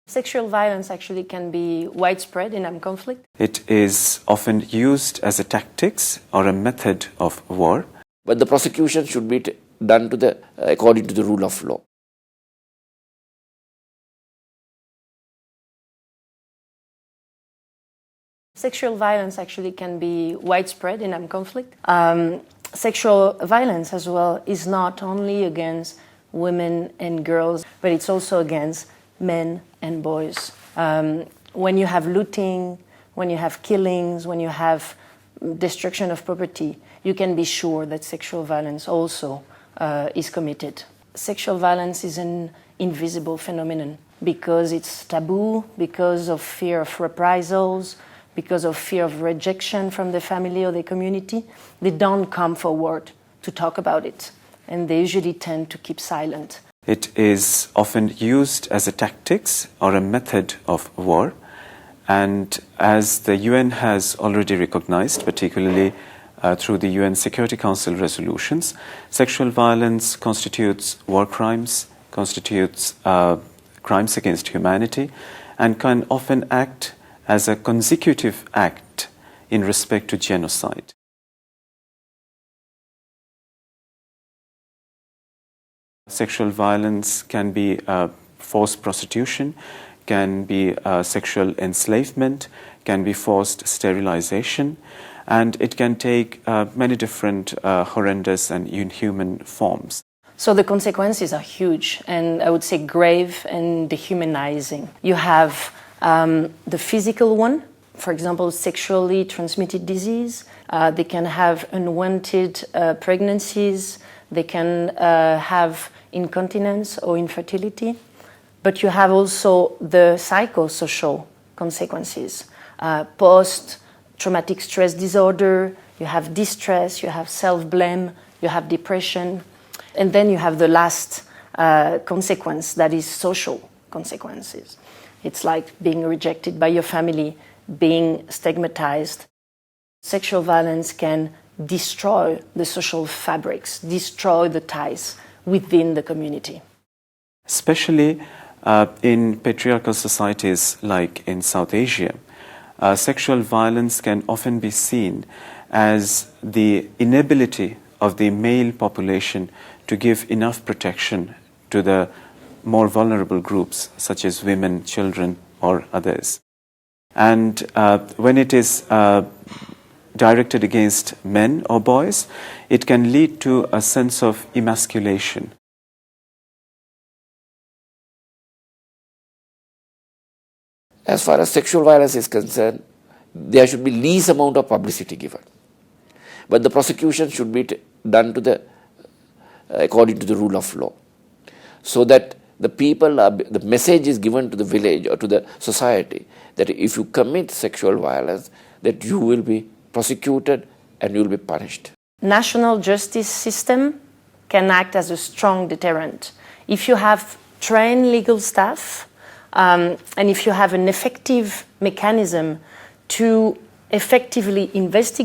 Sexual violence actually can be widespread in armed conflict. It is often used as a tactics or a method of war. But the prosecution should be done according to the rule of law. Sexual violence actually can be widespread in armed conflict. Sexual violence as well is not only against women and girls, but it's also against men and boys. When you have looting, when you have killings, when you have destruction of property, you can be sure that sexual violence also is committed. Sexual violence is an invisible phenomenon because it's taboo, because of fear of reprisals, because of fear of rejection from the family or the community. They don't come forward to talk about it, and they usually tend to keep silent. It is often used as a tactics or a method of war, and as the UN has already recognized, particularly through the UN Security Council resolutions, sexual violence constitutes war crimes, constitutes crimes against humanity, and can often act as a consecutive act in respect to genocide. Sexual violence can be forced prostitution, can be sexual enslavement, can be forced sterilization, and it can take many different horrendous and inhuman forms. So the consequences are huge and I would say grave and dehumanizing. You have the physical one, for example, sexually transmitted disease. They can have unwanted pregnancies. They can have incontinence or infertility. But you have also the psychosocial consequences. Post-traumatic stress disorder, you have distress, you have self-blame, you have depression. And then you have the last consequence, that is social consequences. It's like being rejected by your family, being stigmatized. Sexual violence can destroy the social fabrics, destroy the ties within the community. Especially in patriarchal societies like in South Asia, sexual violence can often be seen as the inability of the male population to give enough protection to the more vulnerable groups, such as women, children, or others. And when it is directed against men or boys, it can lead to a sense of emasculation. As far as sexual violence is concerned, there should be least amount of publicity given. But the prosecution should be done according to the rule of law, so that the message is given to the village or to the society that if you commit sexual violence, that you will be prosecuted and you will be punished. National justice system can act as a strong deterrent. If you have trained legal staff and if you have an effective mechanism to effectively investigate